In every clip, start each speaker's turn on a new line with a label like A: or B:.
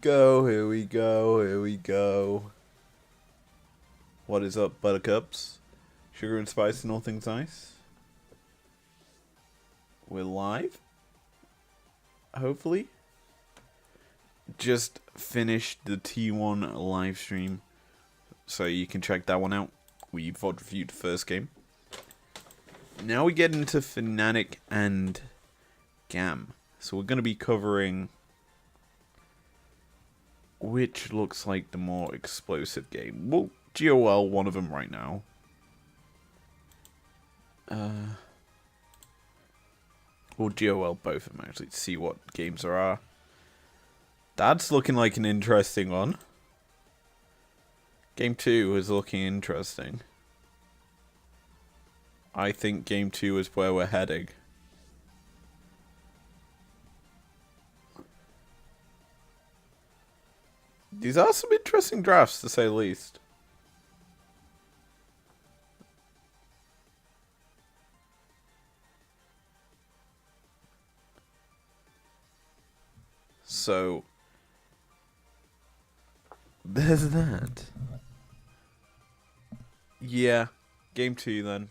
A: go, here we go, here we go. What is up, buttercups? Sugar and spice and all things nice. We're live. Hopefully. Just finished the T1 live stream, so you can check that one out. We VOD reviewed the first game. Now we get into FNATIC and GAM. So we're going to be covering which looks like the more explosive game. Well, GOL, one of them right now. Well, GOL, both of them actually, to see what games there are. That's looking like an interesting one. Game 2 is looking interesting. I think Game 2 is where we're heading. These are some interesting drafts, to say the least. So, there's that. Yeah, Game 2 then.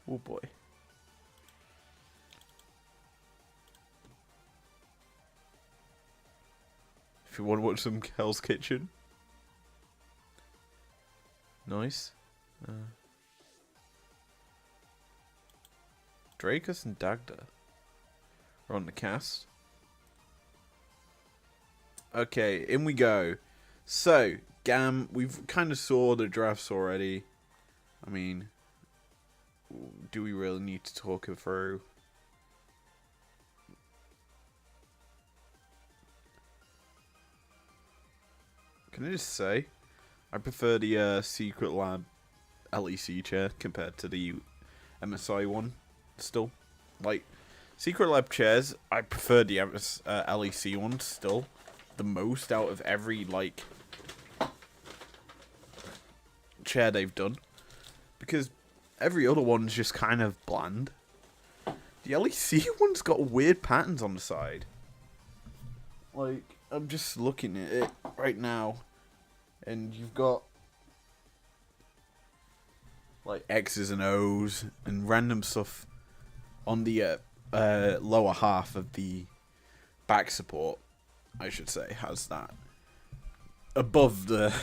A: Oh boy. If you want to watch some Hell's Kitchen. Nice. Drakus and Dagda are on the cast. Okay, in we go. So, GAM, we've kind of saw the drafts already. I mean, do we really need to talk it through? Can I just say, I prefer the Secret Lab LEC chair compared to the MSI one. Still, like, Secret Lab chairs, I prefer the LEC one still the most out of every, like, chair they've done, because every other one's just kind of bland. The LEC one's got weird patterns on the side. Like, I'm just looking at it right now, and you've got like X's and O's and random stuff on the lower half of the back support, I should say, has that above the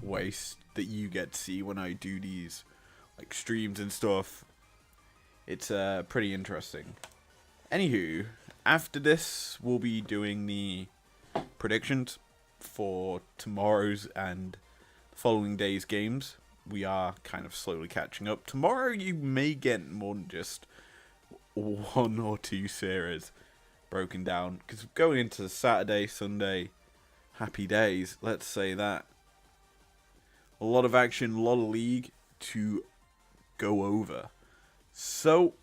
A: waist that you get to see when I do these like streams and stuff. It's pretty interesting. Anywho, after this we'll be doing the predictions for tomorrow's and the following day's games. We are kind of slowly catching up. Tomorrow you may get more than just one or two series broken down, because going into Saturday, Sunday, happy days, let's say that. A lot of action, a lot of league to go over. So,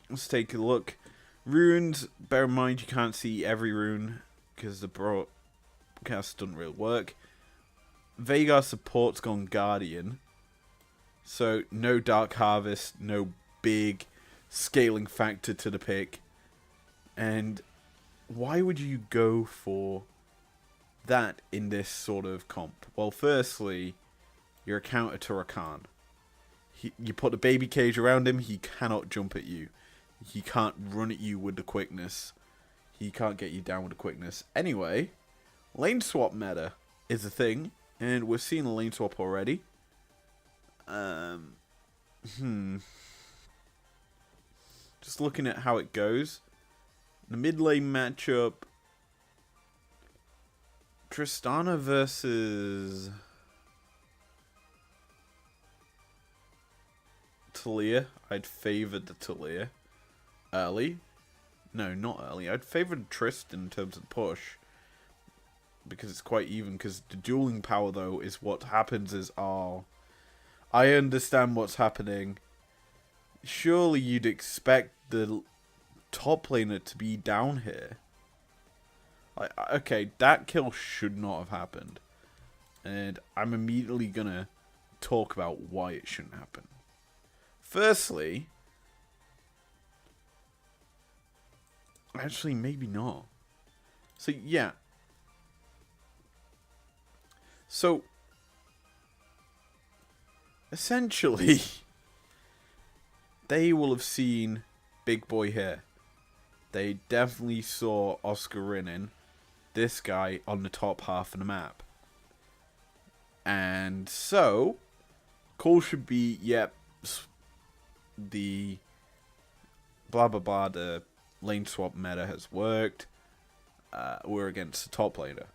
A: let's take a look. Runes, bear in mind you can't see every rune because the broadcast doesn't really work. Veigar support's gone Guardian. So, no Dark Harvest, no big scaling factor to the pick. And why would you go for that in this sort of comp? Well, firstly, you're a counter to Rakan. You put the baby cage around him, he cannot jump at you. He can't run at you with the quickness. He can't get you down with the quickness. Anyway, lane swap meta is a thing, and we're seeing a lane swap already. Just looking at how it goes. The mid lane matchup, Tristana versus Talia. I'd favor the Talia early. No, not early. I'd favor Tristan in terms of push, because it's quite even. Because the dueling power, though, is what happens is, I understand what's happening. Surely you'd expect the top laner to be down here. Okay, that kill should not have happened. And I'm immediately gonna talk about why it shouldn't happen. Firstly, Actually, maybe not. So, yeah. So, essentially, they will have seen Big Boy here. They definitely saw Oscar Rinnin, this guy, on the top half of the map. And so, call should be, yep, the blah blah blah, the lane swap meta has worked. We're against the top laner.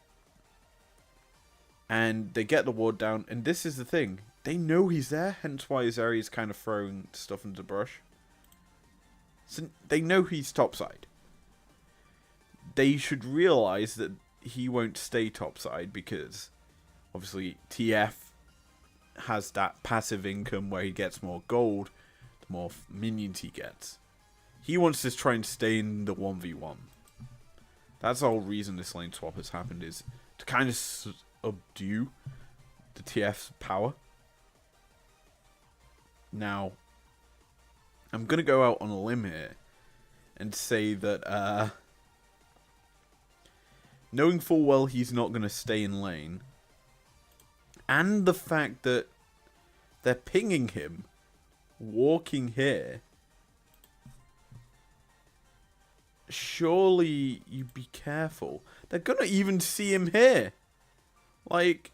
A: And they get the ward down, and this is the thing. They know he's there, hence why his area is kind of throwing stuff into the brush. So they know he's topside. They should realize that he won't stay topside because obviously TF has that passive income where he gets more gold, the more minions he gets. He wants to try and stay in the 1v1. That's the whole reason this lane swap has happened, is to kind of subdue the TF's power. Now, I'm going to go out on a limb here and say that knowing full well he's not going to stay in lane, and the fact that they're pinging him walking here, surely you be careful. They're going to even see him here. Like,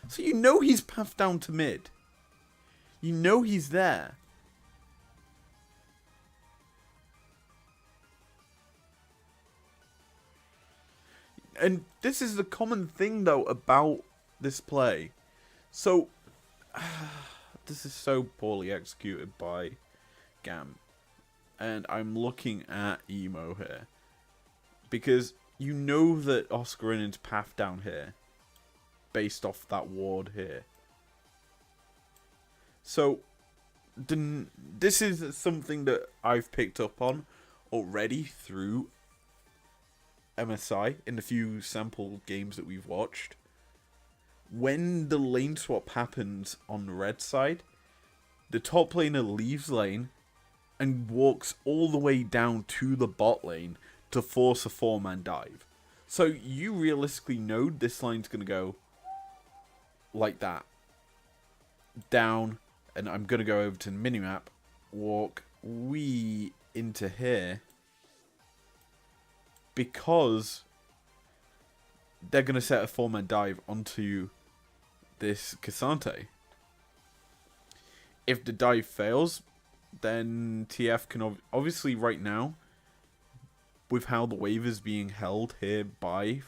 A: so you know he's pathed down to mid. You know he's there. And this is the common thing, though, about this play. So, this is so poorly executed by GAM. And I'm looking at Emo here. Because you know that Oscar Rinnin's path down here, based off that ward here. So, this is something that I've picked up on already through MSI in the few sample games that we've watched. When the lane swap happens on the red side, the top laner leaves lane and walks all the way down to the bot lane to force a 4-man dive. So you realistically know this line's going to go like that. Down, and I'm going to go over to the minimap, walk wee into here, because they're going to set a 4-man dive onto this Cassante. If the dive fails, then TF can obviously right now, with how the wave is being held here by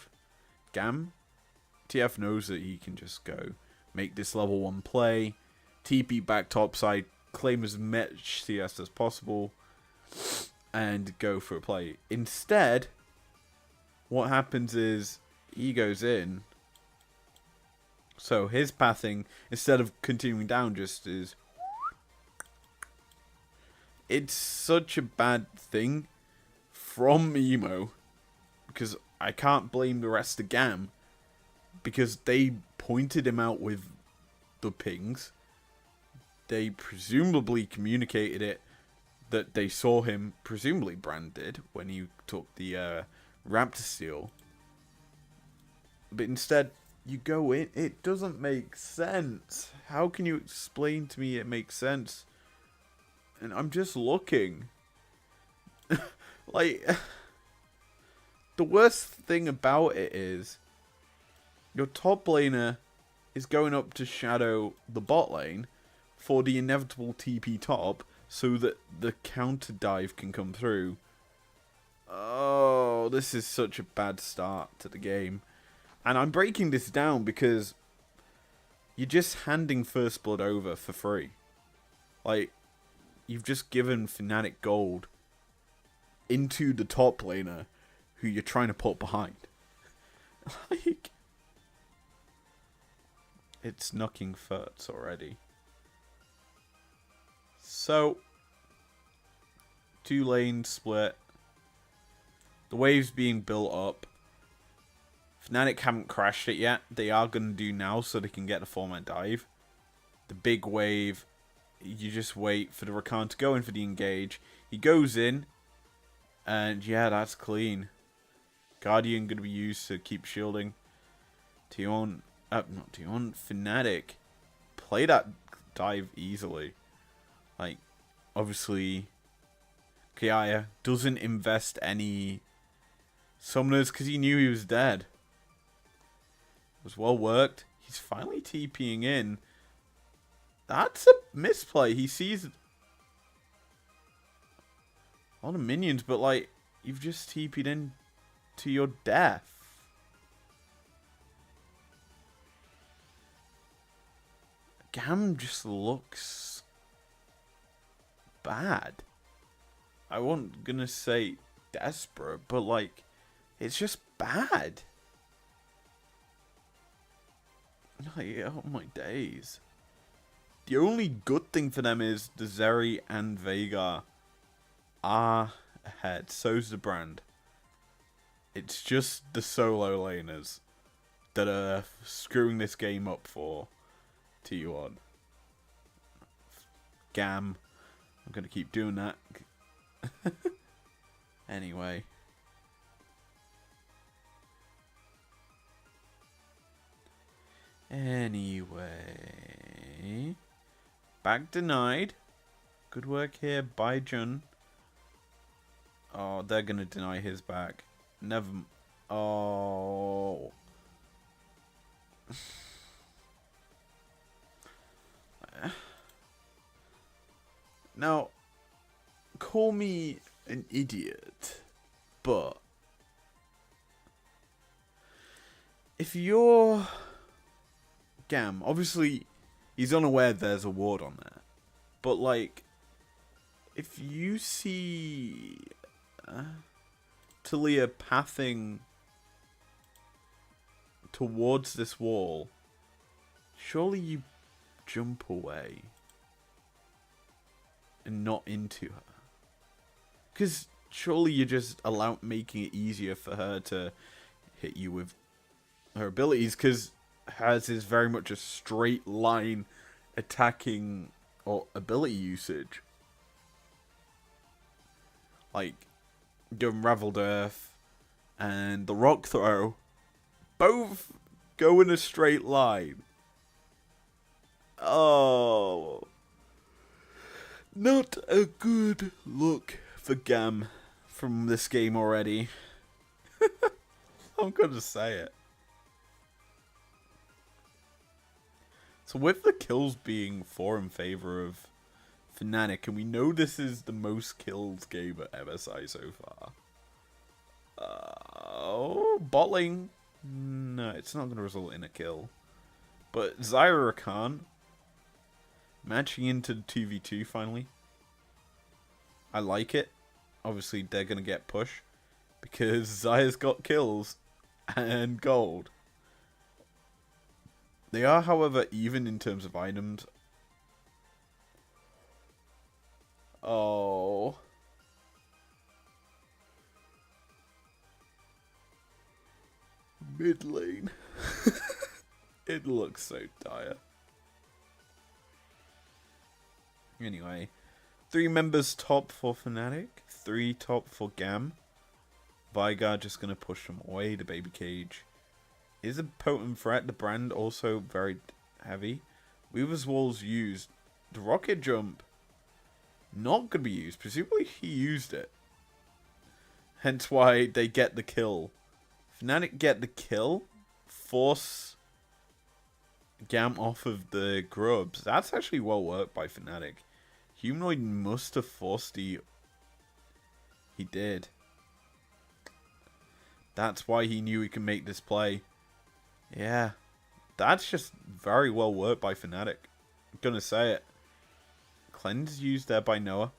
A: GAM, TF knows that he can just go make this level 1 play, TP back topside, claim as much CS as possible, and go for a play. Instead, what happens is he goes in. So his pathing, instead of continuing down, just is... It's such a bad thing from Emo, because I can't blame the rest of GAM, because they pointed him out with the pings. They presumably communicated it, that they saw him, presumably branded, when he took the Raptor Steel. But instead, you go in. It doesn't make sense. How can you explain to me it makes sense? And I'm just looking. Like, the worst thing about it is, your top laner is going up to shadow the bot lane for the inevitable TP top, so that the counter dive can come through. Oh, this is such a bad start to the game. And I'm breaking this down because you're just handing First Blood over for free. Like, you've just given FNATIC gold into the top laner who you're trying to put behind. Like, it's knocking farts already. So, 2 lanes split. The wave's being built up. FNATIC haven't crashed it yet. They are going to do now so they can get the 4-man dive. The big wave, you just wait for the Rakan to go in for the engage. He goes in. And yeah, that's clean. Guardian going to be used to keep shielding. Tion, not Tion, FNATIC. Play that dive easily. Like, obviously, Kaya doesn't invest any summoners because he knew he was dead. It was well worked. He's finally TPing in. That's a misplay. He sees a lot of minions, but like, you've just TP'd in to your death. GAM just looks bad. I wasn't gonna say desperate, but like, it's just bad. Like, oh my days. The only good thing for them is the Zeri and Veigar are ahead. So's the brand. It's just the solo laners that are screwing this game up for T1. GAM. I'm going to keep doing that. Anyway. Back denied. Good work here by Jun. Oh, they're going to deny his back. Never. Oh. Now, call me an idiot, but if you're GAM, obviously he's unaware there's a ward on there, but like, if you see Talia pathing towards this wall, surely you jump away and not into her. Because surely you're just making it easier for her to hit you with her abilities, because hers is very much a straight line attacking or ability usage. Like, the Unraveled Earth and the Rock Throw both go in a straight line. Oh. Not a good look for GAM from this game already. I'm gonna say it. So with the kills being 4 in favor of FNATIC, and we know this is the most kills game at MSI so far. Oh, botling. No, it's not going to result in a kill. But Zyra Khan matching into 2v2 finally. I like it. Obviously, they're going to get push because Zyra's got kills and gold. They are, however, even in terms of items. Oh. Mid lane. It looks so dire. Anyway, 3 members top for FNATIC, 3 top for GAM. Veigar just going to push them away. The baby cage is a potent threat. The brand also very heavy. Weaver's Wall's used. The rocket jump not going to be used. Presumably he used it. Hence why they get the kill. FNATIC get the kill. Force GAM off of the grubs. That's actually well worked by FNATIC. Humanoid must have forced the... He did. That's why he knew he could make this play. Yeah. That's just very well worked by FNATIC. I'm gonna say it. Cleanse used there by Noah.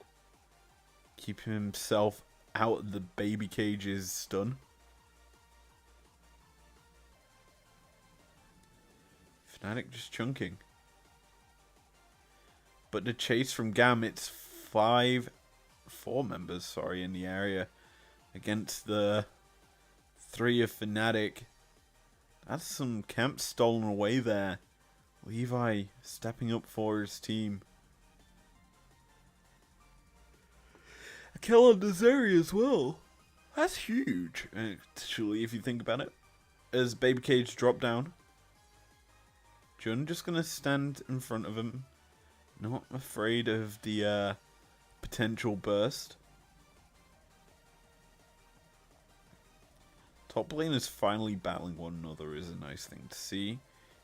A: Keep himself out of the baby cage's stun. FNATIC just chunking. But the chase from GAM, it's 4 members, sorry, in the area against the 3 of FNATIC. That's some camp stolen away there. Levi stepping up for his team. kill on this area as well. That's huge, actually, if you think about it. As Baby Cage drop down, Jun just gonna stand in front of him, not afraid of the potential burst. Top lane is finally battling one another is a nice thing to see. It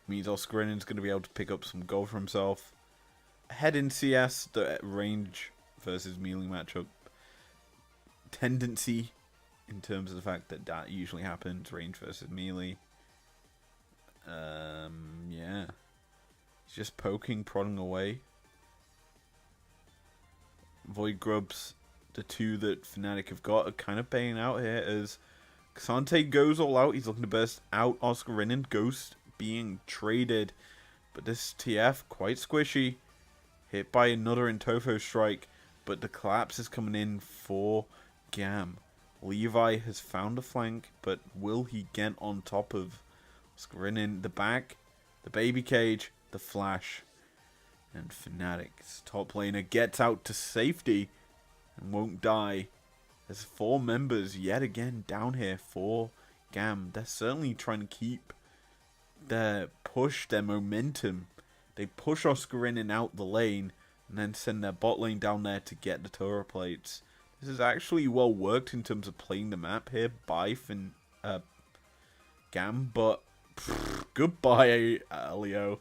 A: means Oscarinen's going to be able to pick up some gold for himself. Ahead in CS, the range versus melee matchup tendency in terms of the fact that that usually happens, range versus melee. Yeah. He's just poking, prodding away. Void Grubs, the two that FNATIC have got, are kind of paying out here as Cassante goes all out. He's looking to burst out Oscarinen. Ghost being traded. But this TF, quite squishy. Hit by another Intofo strike. But the collapse is coming in for GAM. Levi has found a flank. But will he get on top of Oscarinen? The back, the Baby Cage, the flash. And FNATIC's top laner gets out to safety. And won't die. There's 4 members yet again down here for GAM. They're certainly trying to keep their push, their momentum. They push Oscarinen out the lane and then send their bot lane down there to get the turret plates. This is actually well worked in terms of playing the map here by GAM, but goodbye, Leo.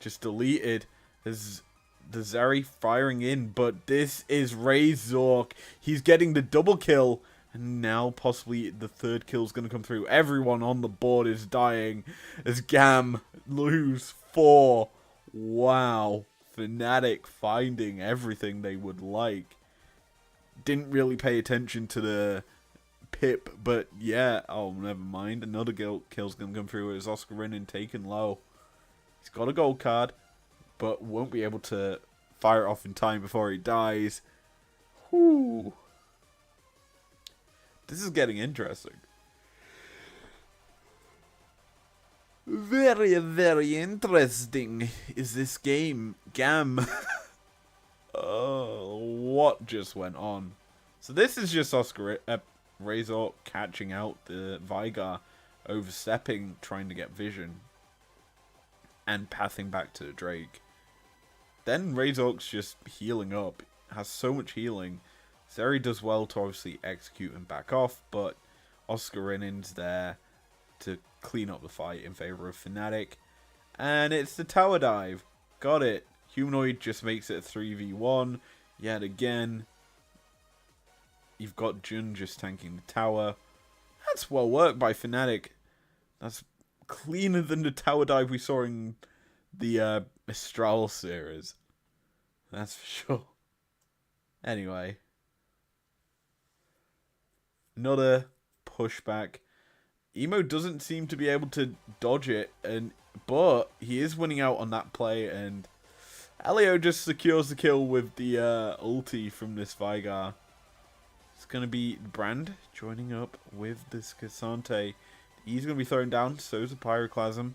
A: Just deleted. There's the Zeri firing in, but this is Razork. He's getting the double kill, and now possibly the third kill is going to come through. Everyone on the board is dying as GAM lose 4. Wow. FNATIC finding everything they would like. Didn't really pay attention to the pip, but yeah, oh, never mind. Another kill's going to come through as Oscarinen taken low. He's got a gold card, but won't be able to fire it off in time before he dies. Whew. This is getting interesting. Very, very interesting is this game. GAM. Oh, what just went on? So this is just Razor catching out the Vigar, overstepping, trying to get vision, and pathing back to the Drake. Then Razork's just healing up. Has so much healing. Zeri does well to obviously execute and back off, but Oscarinen's there to clean up the fight in favor of FNATIC. And it's the tower dive. Got it. Humanoid just makes it a 3v1. Yet again. You've got Jun just tanking the tower. That's well worked by FNATIC. That's cleaner than the tower dive we saw in the Mistral series. That's for sure. Anyway. Another pushback. Emo doesn't seem to be able to dodge it, but he is winning out on that play, and Elio just secures the kill with the ulti from this Vigar. It's going to be Brand joining up with this Cassante. He's going to be thrown down, so is the Pyroclasm.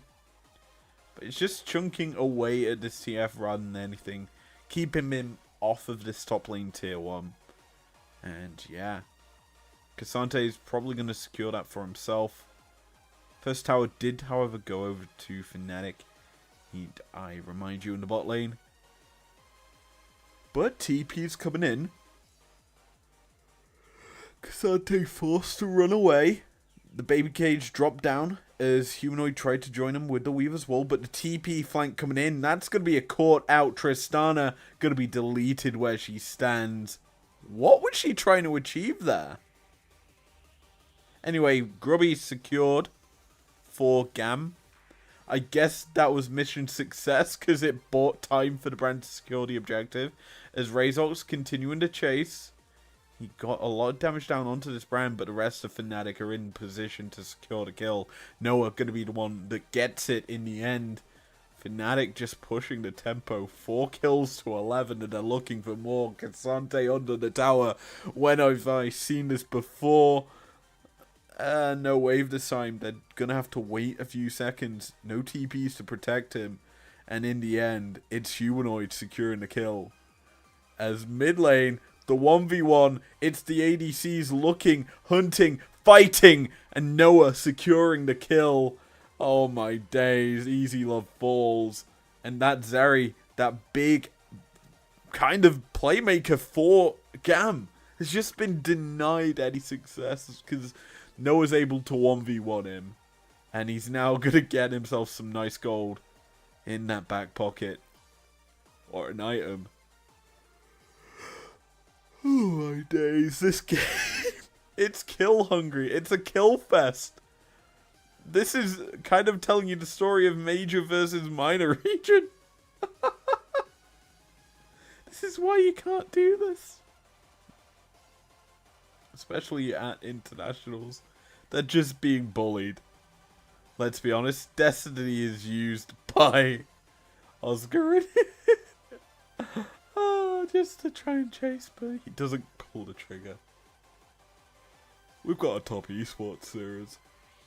A: But it's just chunking away at this TF rather than anything. Keeping him off of this top lane tier 1. And yeah. Cassante is probably going to secure that for himself. First tower did, however, go over to FNATIC. I remind you, in the bot lane. But TP's coming in. Cassante forced to run away. The Baby Cage dropped down as Humanoid tried to join him with the Weaver's Wall, but the TP flank coming in. That's going to be a caught out. Tristana going to be deleted where she stands. What was she trying to achieve there? Anyway, Grubby secured for GAM. I guess that was mission success because it bought time for the brand to secure the objective. As Razor's continuing to chase, he got a lot of damage down onto this brand, but the rest of FNATIC are in position to secure the kill. Noah going to be the one that gets it in the end. FNATIC just pushing the tempo. 4 kills to 11, and they're looking for more. Cassante under the tower. When have I seen this before? No wave this time. They're going to have to wait a few seconds. No TPs to protect him. And in the end, it's Humanoid securing the kill. As mid lane, The 1v1. It's the ADCs looking, hunting, fighting, and Noah securing the kill. Oh my days. Easy love falls. And that Zeri, that big kind of playmaker for GAM, has just been denied any success because Noah's able to 1v1 him. And he's now going to get himself some nice gold in that back pocket. Or an item. Oh my days, this game. It's kill hungry. It's a kill fest. This is kind of telling you the story of major versus minor region. This is why you can't do this. Especially at internationals. They're just being bullied. Let's be honest, Destiny is used by Oscar just to try and chase, but he doesn't pull the trigger. We've got a top esports series.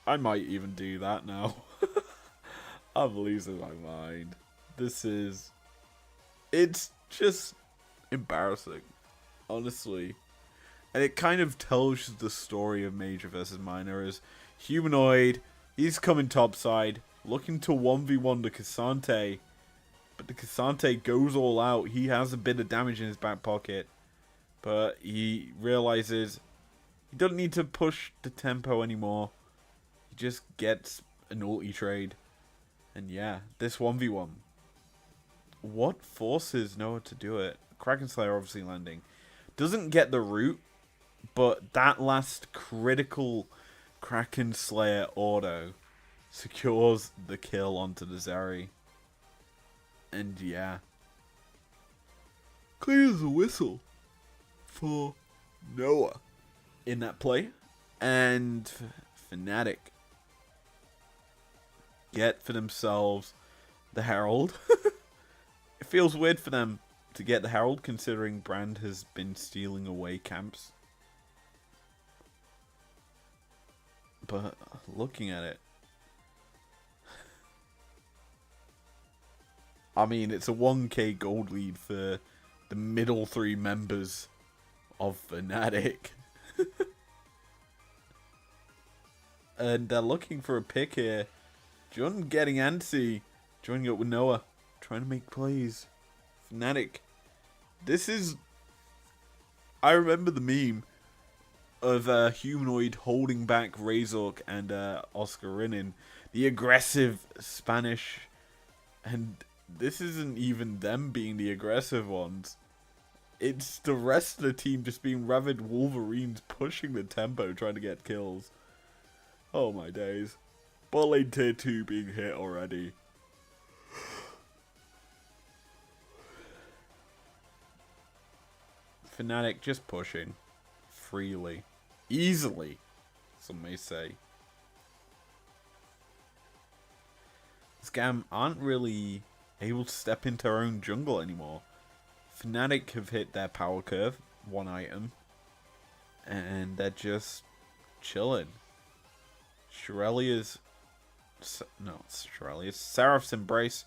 A: I might even do that now. I'm losing my mind. It's just embarrassing, honestly. And it kind of tells the story of major versus minor as Humanoid, he's coming topside, looking to 1v1 the Cassante. But the Cassante goes all out. He has a bit of damage in his back pocket. But he realizes he doesn't need to push the tempo anymore. He just gets an ulti trade. And yeah, this 1v1. What forces Noah to do it? Kraken Slayer obviously landing. Doesn't get the root. But that last critical Kraken Slayer auto secures the kill onto the Zeri. And yeah. Clear as a whistle for Noah in that play. And FNATIC get for themselves the Herald. It feels weird for them to get the Herald considering Brand has been stealing away camps. But looking at it, I mean, it's a 1k gold lead for the middle three members of FNATIC. And they're looking for a pick here. Jun getting antsy, joining up with Noah, trying to make plays. FNATIC. This is... I remember the meme of Humanoid holding back Razork and Oscar Rinin. The aggressive Spanish. And this isn't even them being the aggressive ones. It's the rest of the team just being rabid Wolverines pushing the tempo trying to get kills. Oh my days. Bot lane tier 2 being hit already. FNATIC just pushing. Freely. Easily. Some may say. Scam aren't really able to step into their own jungle anymore. FNATIC have hit their power curve. One item. And they're just chilling. Sherelia's... No, it's Sherelia's. Seraph's Embrace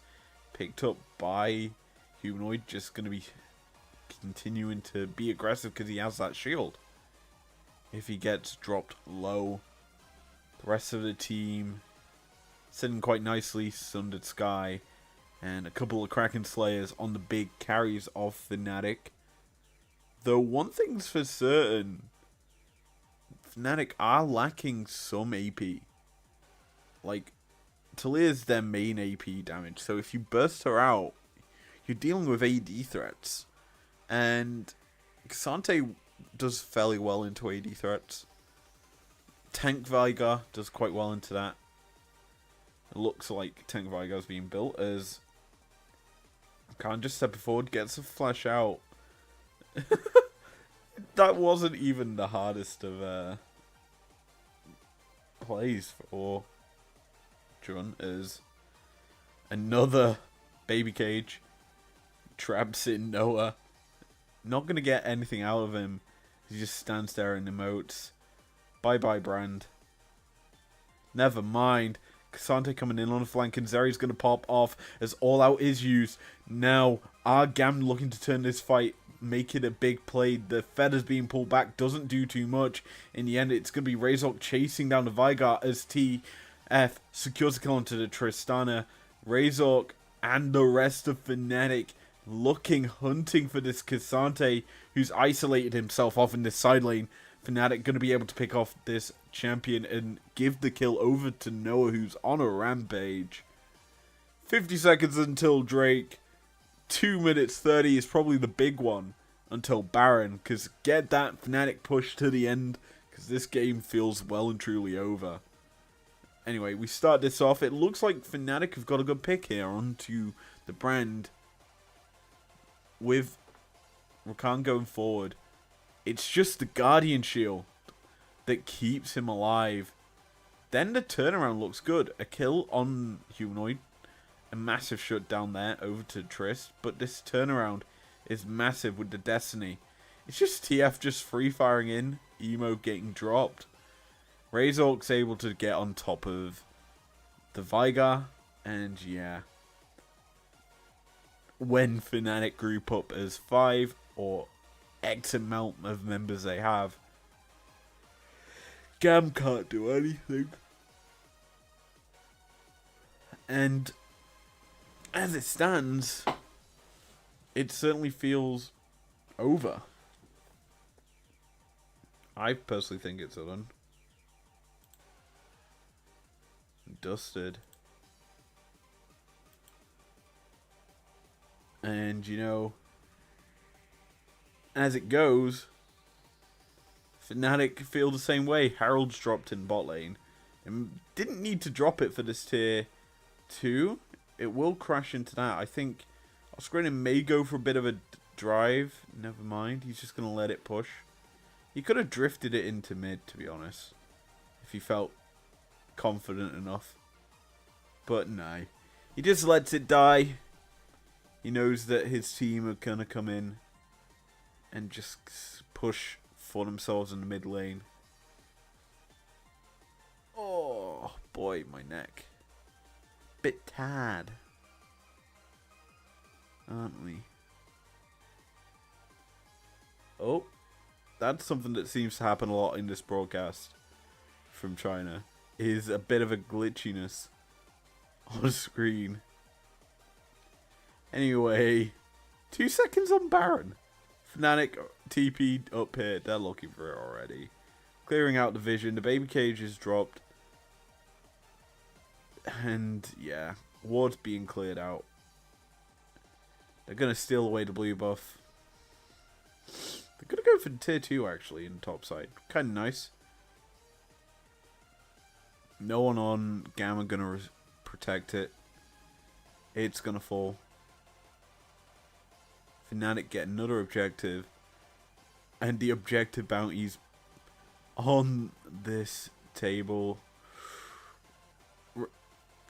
A: picked up by Humanoid. Just going to be continuing to be aggressive because he has that shield. If he gets dropped low, the rest of the team sitting quite nicely. Sundered Sky and a couple of Kraken Slayers on the big carries of FNATIC. Though one thing's for certain, FNATIC are lacking some AP. Like, Talia's their main AP damage, so if you burst her out, you're dealing with AD threats. And Cassante does fairly well into AD threats. Tank Veigar does quite well into that. It looks like Tank Veigar's being built as Khan just step forward, gets a flash out. That wasn't even the hardest of plays for Jun, as another baby cage traps in Noah. Not going to get anything out of him. He just stands there and emotes. Bye-bye, Brand. Never mind. Cassante coming in on the flank, and Zeri's going to pop off as All Out is used. Now, our GAM looking to turn this fight make it a big play. The feathers being pulled back doesn't do too much. In the end, it's going to be Razork chasing down the Vigar as TF secures a kill onto the Tristana. Razork and the rest of FNATIC hunting for this Cassante, who's isolated himself off in this side lane. FNATIC going to be able to pick off this champion and give the kill over to Noah, who's on a rampage. 50 seconds until Drake. 2 minutes 30 is probably the big one until Baron, because get that FNATIC push to the end, because this game feels well and truly over. Anyway, we start this off. It looks like FNATIC have got a good pick here onto the brand with Rakan going forward. It's just the Guardian Shield that keeps him alive. Then the turnaround looks good. A kill on Humanoid. A massive shutdown there over to Trist. But this turnaround is massive with the Destiny. It's just TF just free firing in. Emo getting dropped. Razork's able to get on top of the Vigar. And yeah. When FNATIC group up as 5 or X amount of members they have, GAM can't do anything. And as it stands, it certainly feels over. I personally think it's done. Dusted. And you know, as it goes, FNATIC feel the same way. Harold's dropped in bot lane and didn't need to drop it for this tier 2. It will crash into that. I think Oscarina may go for a bit of a drive. Never mind. He's just going to let it push. He could have drifted it into mid, to be honest, if he felt confident enough. But no. He just lets it die. He knows that his team are going to come in and just push for themselves in the mid lane. Oh, boy, my neck. Bit tad, aren't we? Oh, that's something that seems to happen a lot in this broadcast from China, is a bit of a glitchiness on screen. Anyway, 2 seconds on Baron. FNATIC TP'd up here. They're looking for it already. Clearing out the vision. The baby cage is dropped. And yeah, ward's being cleared out. They're going to steal away the blue buff. They're going to go for tier 2 actually in the top side. Kind of nice. No one on Gamma going to protect it. It's going to fall. FNATIC get another objective. And the objective bounties on this table.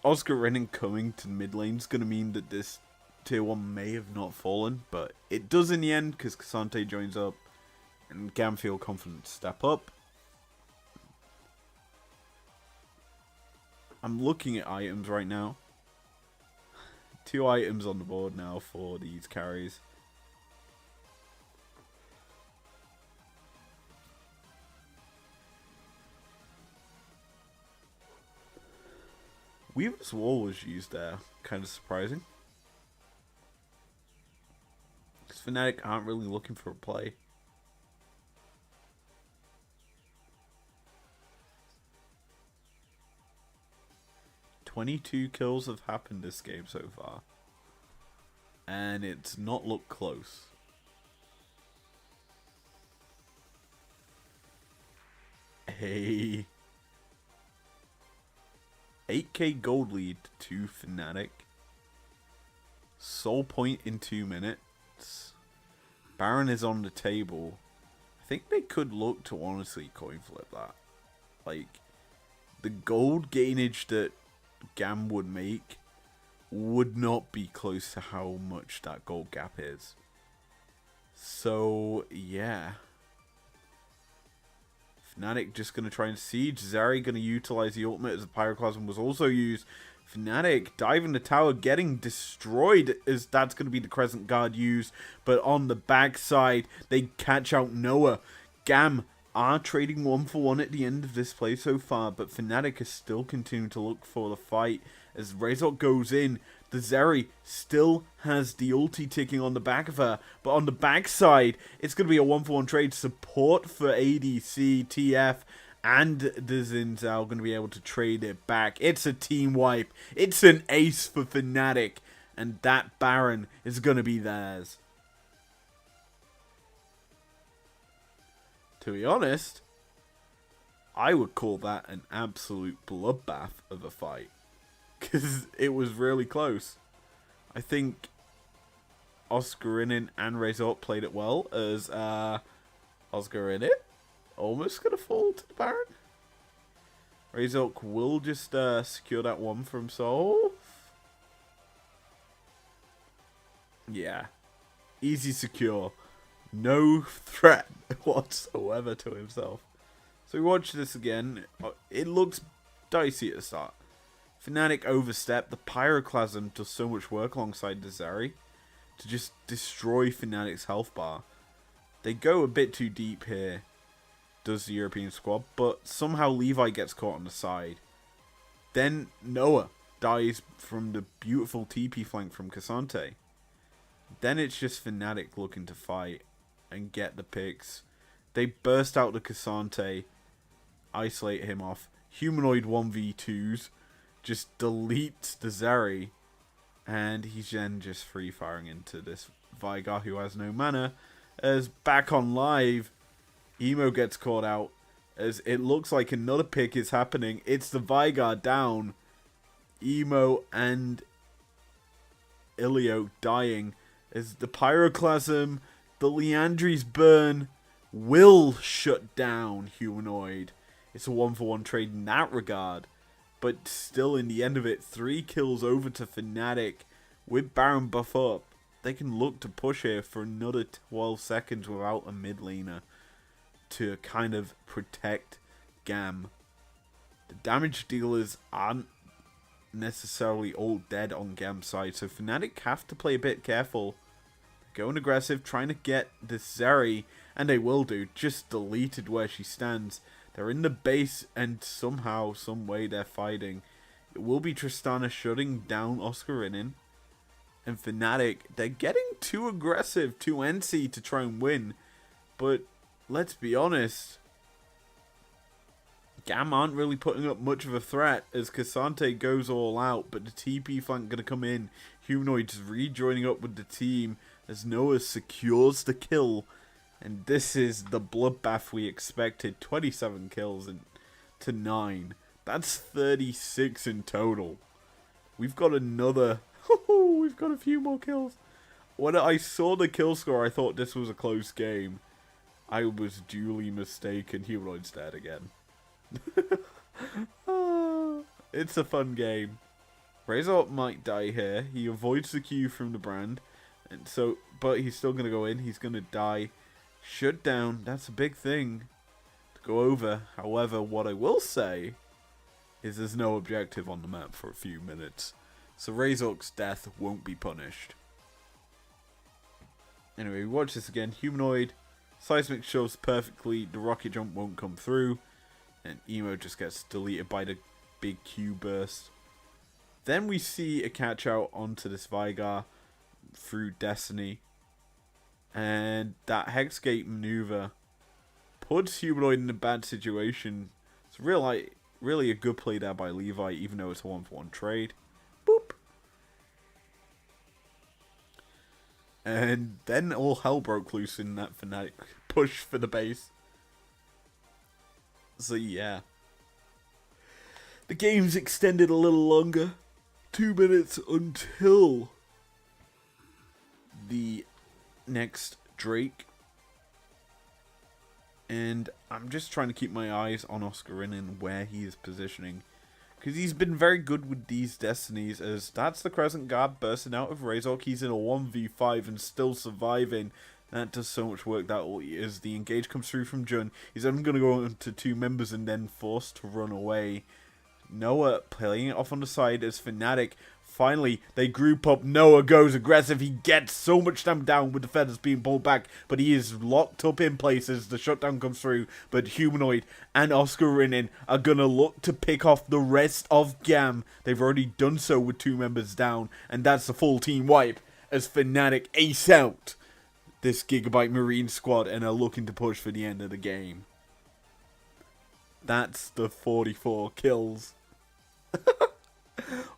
A: Oscar Renan coming to mid lane is going to mean that this tier 1 may have not fallen, but it does in the end because Cassante joins up and GAM feel confident to step up. I'm looking at items right now. 2 items on the board now for these carries. Weaver's Wall was used there. Kind of surprising. Because FNATIC aren't really looking for a play. "22 kills have happened this game so far. And it's not looked close. Hey. 8k gold lead to FNATIC. Soul point in 2 minutes. Baron is on the table. I think they could look to honestly coin flip that. Like, the gold gainage that GAM would make would not be close to how much that gold gap is. So, yeah. FNATIC just going to try and siege. Zari going to utilize the ultimate as the Pyroclasm was also used. FNATIC diving the tower, getting destroyed as that's going to be the Crescent Guard used. But on the backside, they catch out Noah. GAM are trading 1-for-1 at the end of this play so far, but FNATIC is still continuing to look for the fight as Razork goes in. The Zeri still has the ulti ticking on the back of her, but on the backside, it's going to be a 1-for-1 trade. Support for ADC, TF, and the Xin Zhao going to be able to trade it back. It's a team wipe. It's an ace for FNATIC, and that Baron is going to be theirs. To be honest, I would call that an absolute bloodbath of a fight. Because it was really close. I think Oscarinin and Razork played it well, as Oscarinin almost going to fall to the Baron. Razork will just secure that one for himself. Yeah. Easy secure. No threat whatsoever to himself. So we watch this again. It looks dicey at the start. FNATIC overstep. The Pyroclasm does so much work alongside the Zeri to just destroy FNATIC's health bar. They go a bit too deep here, does the European squad, but somehow Levi gets caught on the side. Then Noah dies from the beautiful TP flank from Cassante. Then it's just FNATIC looking to fight and get the picks. They burst out the Cassante, isolate him off. Humanoid 1v2s. Just deletes the Zeri, and he's then just free firing into this Veigar who has no mana. As back on live, Emo gets caught out as it looks like another pick is happening. It's the Veigar down, Emo and Ilio dying as the Pyroclasm, the Leandri's burn will shut down Humanoid. It's a 1-for-1 trade in that regard. But still, in the end of it, 3 kills over to FNATIC. With Baron buff up, they can look to push here for another 12 seconds without a mid laner to kind of protect GAM. The damage dealers aren't necessarily all dead on GAM's side, so FNATIC have to play a bit careful. Going aggressive, trying to get this Zeri, and they will do, just deleted where she stands. They're in the base, and somehow, some way, they're fighting. It will be Tristana shutting down Oscarinin. And FNATIC, they're getting too aggressive, too NC to try and win. But, let's be honest, GAM aren't really putting up much of a threat as Cassante goes all out. But the TP flank going to come in. Humanoid's rejoining up with the team as Noah secures the kill. And this is the bloodbath we expected. 27 kills to 9. That's 36 in total. We've got another... we've got a few more kills. When I saw the kill score, I thought this was a close game. I was duly mistaken. Humanoid's dead again. It's a fun game. Razor might die here. He avoids the Q from the brand. And so, but he's still going to go in. He's going to die. Shut down, that's a big thing to go over. However, what I will say is there's no objective on the map for a few minutes. So Razork's death won't be punished. Anyway, we watch this again. Humanoid, Seismic shows perfectly, the rocket jump won't come through. And Emo just gets deleted by the big Q burst. Then we see a catch out onto this Veigar through Destiny. And that Hexgate maneuver puts Humanoid in a bad situation. It's really a good play there by Levi, even though it's a 1-for-1 trade. Boop. And then all hell broke loose in that FNATIC push for the base. So yeah. The game's extended a little longer. 2 minutes until the next Drake. And I'm just trying to keep my eyes on Oscarinin where he is positioning, because he's been very good with these Destinies, as that's the Crescent Guard bursting out of Razork. He's in a 1v5 and still surviving. That does so much work. That is the engage comes through from Jun. He's only going to go into 2 members and then forced to run away. Noah playing it off on the side as FNATIC. Finally, they group up. Noah goes aggressive. He gets so much damage down with the feathers being pulled back, but he is locked up in places. The shutdown comes through, but Humanoid and Oscar Rinin are going to look to pick off the rest of GAM. They've already done so with 2 members down, and that's the full team wipe as FNATIC ace out this Gigabyte Marine squad and are looking to push for the end of the game. That's the 44 kills.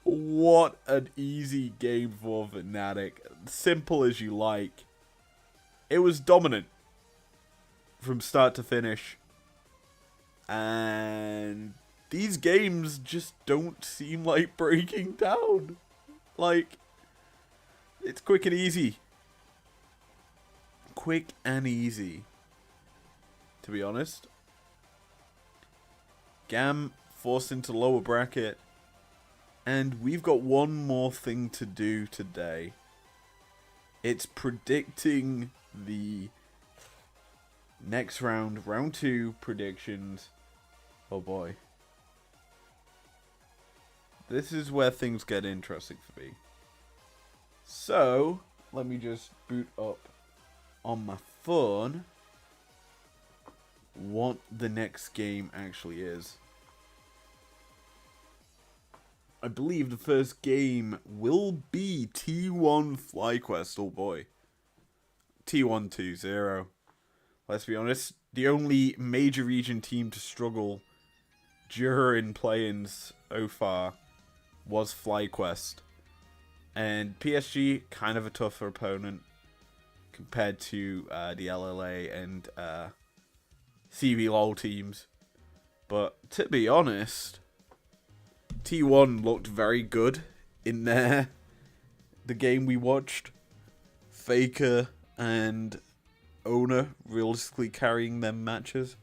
A: What an easy game for FNATIC. Simple as you like. It was dominant from start to finish. And these games just don't seem like breaking down. Like, it's quick and easy. Quick and easy. To be honest. GAM forced into lower bracket. And we've got one more thing to do today. It's predicting the next round, round 2 predictions. Oh boy. This is where things get interesting for me. So, let me just boot up on my phone what the next game actually is. I believe the first game will be T1 FlyQuest. Oh boy. T1 2-0. Let's be honest, the only major region team to struggle during play-ins so far was FlyQuest. And PSG, kind of a tougher opponent compared to the LLA and CBLOL teams. But to be honest, T1 looked very good in there. The game we watched, Faker and Owner realistically carrying them matches.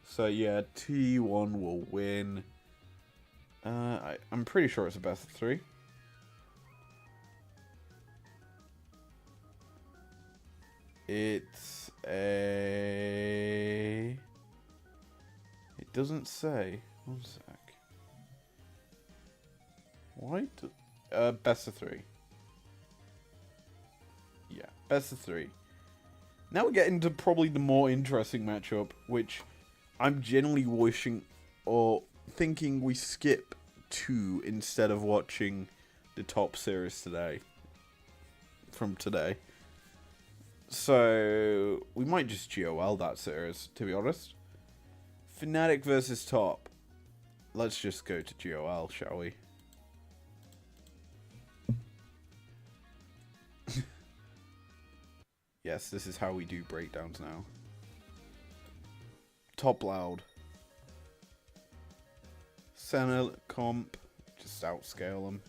A: So yeah, T1 will win. I'm pretty sure it's a best of 3. It's a... It doesn't say. One sec. Why? Best of 3. Yeah, best of 3. Now we get into probably the more interesting matchup, which I'm generally wishing or thinking we skip to instead of watching the top series today. From today. So, we might just GOL that series, to be honest. FNATIC versus top. Let's just go to GOL, shall we? Yes, this is how we do breakdowns now. Top loud. Center comp. Just outscale them.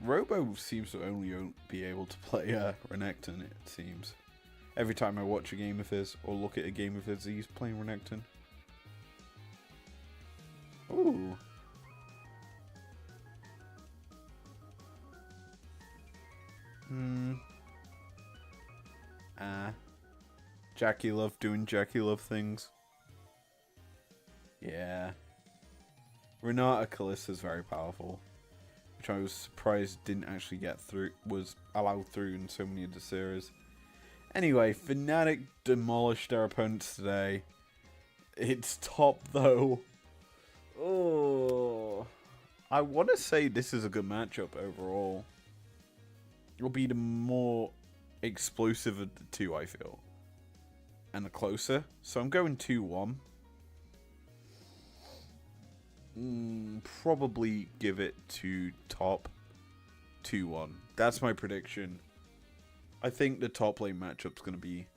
A: Robo seems to only be able to play Renekton, it seems. Every time I watch a game of his, or look at a game of his, he's playing Renekton. Ooh. Jackie Love doing Jackie Love things. Yeah. Renata Kalista's very powerful. Which I was surprised didn't actually get through, was allowed through in so many of the series. Anyway, FNATIC demolished their opponents today. It's top though. Oh, I want to say this is a good matchup overall. It'll be the more explosive of the two, I feel. And the closer. So I'm going 2-1. Probably give it to top 2-1. That's my prediction. I think the top lane matchup's going to be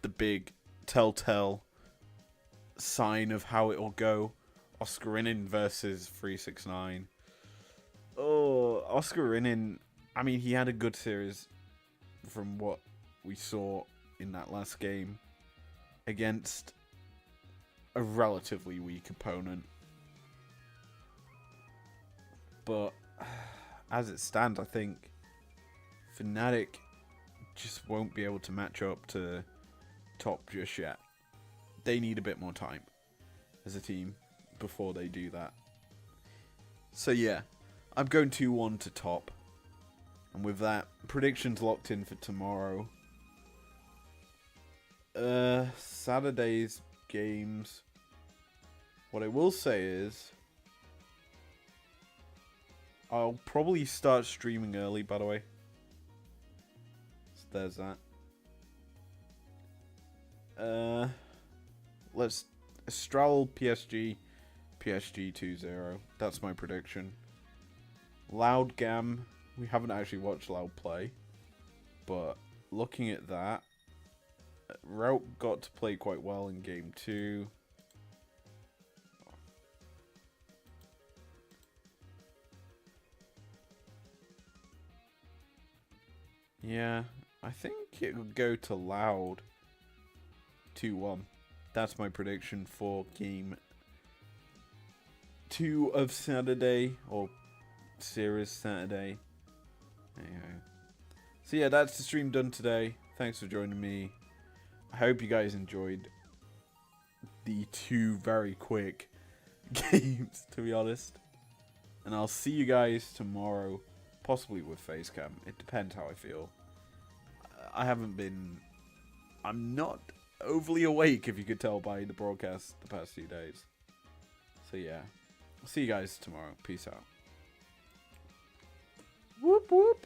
A: the big telltale sign of how it will go. Oscar Rinin versus 369. Oh, Oscar Rinin, I mean, he had a good series from what we saw in that last game against a relatively weak opponent. But as it stands, I think FNATIC just won't be able to match up to top just yet. They need a bit more time as a team before they do that. So yeah, I'm going 2-1 to top. And with that, predictions locked in for tomorrow. Saturday's games. What I will say is, I'll probably start streaming early, by the way. So there's that. Let's Straddle PSG 2-0. That's my prediction. Loud GAM. We haven't actually watched Loud play, but looking at that, Rout got to play quite well in game 2. Yeah, I think it would go to Loud 2-1. That's my prediction for game 2 of Saturday, or Series Saturday. Anyhow. So yeah, that's the stream done today. Thanks for joining me. I hope you guys enjoyed the 2 very quick games, to be honest. And I'll see you guys tomorrow, possibly with Facecam. It depends how I feel. I'm not overly awake, if you could tell by the broadcast the past few days. So yeah, I'll see you guys tomorrow. Peace out. Whoop whoop.